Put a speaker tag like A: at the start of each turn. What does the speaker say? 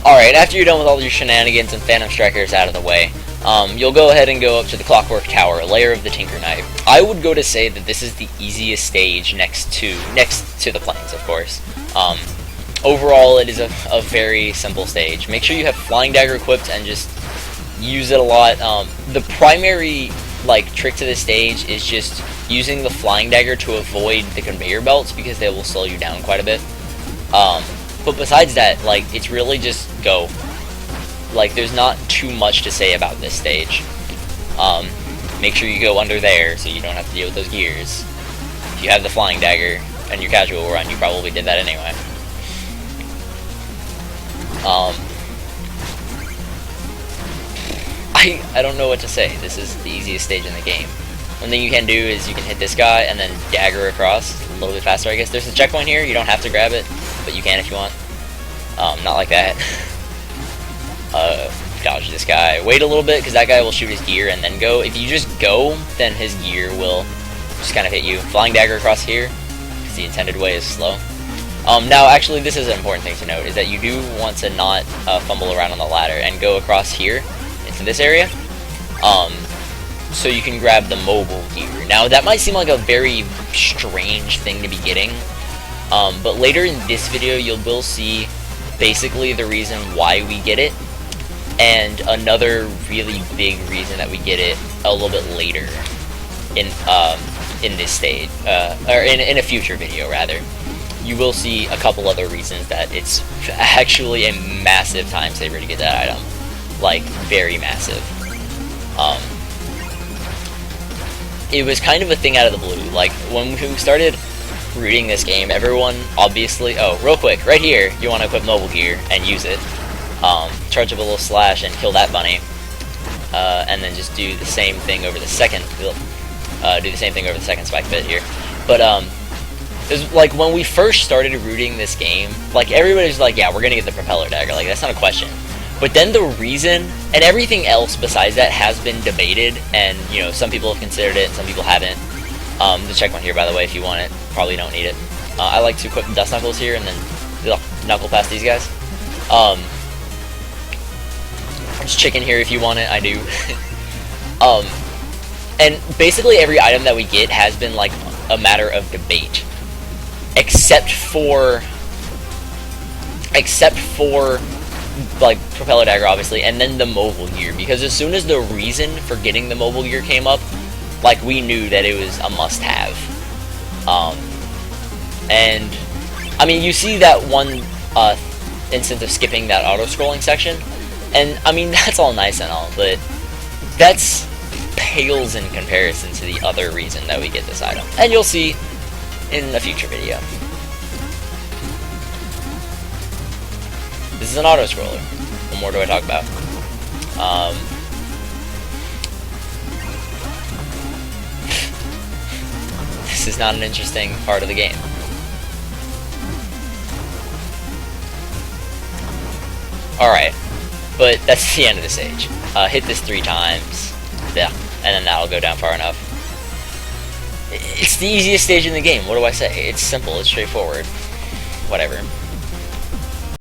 A: Alright, after you're done with all your shenanigans and Phantom Strikers out of the way, you'll go ahead and go up to the Clockwork Tower, Lair of the Tinker Knight. I would go to say that this is the easiest stage next to the plains, of course. Overall, it is a very simple stage. Make sure you have Flying Dagger equipped and just use it a lot. The primary trick to this stage is just using the Flying Dagger to avoid the conveyor belts because they will slow you down quite a bit. But besides that, it's really just go. There's not too much to say about this stage. Make sure you go under there so you don't have to deal with those gears. If you have the Flying Dagger and your casual run, you probably did that anyway. I don't know what to say. This is the easiest stage in the game. One thing you can do is you can hit this guy and then dagger across. It's a little bit faster, I guess. There's a checkpoint here. You don't have to grab it, but you can if you want. Not like that. Dodge this guy. Wait a little bit, because that guy will shoot his gear and then go. If you just go, then his gear will just kind of hit you. Flying Dagger across here, because the intended way is slow. Now, actually, this is an important thing to note, is that you do want to not fumble around on the ladder and go across here into this area, so you can grab the mobile gear. Now, that might seem like a very strange thing to be getting, but later in this video, you will see basically the reason why we get it, and another really big reason that we get it a little bit later in this stage, or in a future video rather. You will see a couple other reasons that it's actually a massive time saver to get that item. Very massive. It was kind of a thing out of the blue. When we started rooting this game, everyone obviously... Oh, real quick, right here, you want to equip mobile gear and use it. Charge up a little slash and kill that bunny. And then just do the same thing over the second... spike pit here. But, it was when we first started rooting this game, everybody's like, yeah, we're gonna get the propeller dagger, that's not a question. But then the reason, and everything else besides that has been debated, and, some people have considered it, and some people haven't. The checkpoint here, by the way, if you want it, probably don't need it. I like to equip Dust Knuckles here, and then knuckle past these guys. Just chicken here if you want it, I do. And basically every item that we get has been, a matter of debate. Except for propeller dagger, obviously, and then the mobile gear, because as soon as the reason for getting the mobile gear came up, we knew that it was a must-have. And I mean, you see that one instance of skipping that auto-scrolling section, and I mean, that's all nice and all, but that's pales in comparison to the other reason that we get this item, and you'll see in a future video. This is an auto-scroller. What more do I talk about? This is not an interesting part of the game. Alright, but that's the end of the stage. Hit this 3 times, yeah, and then that'll go down far enough. It's the easiest stage in the game, what do I say? It's simple, it's straightforward. Whatever.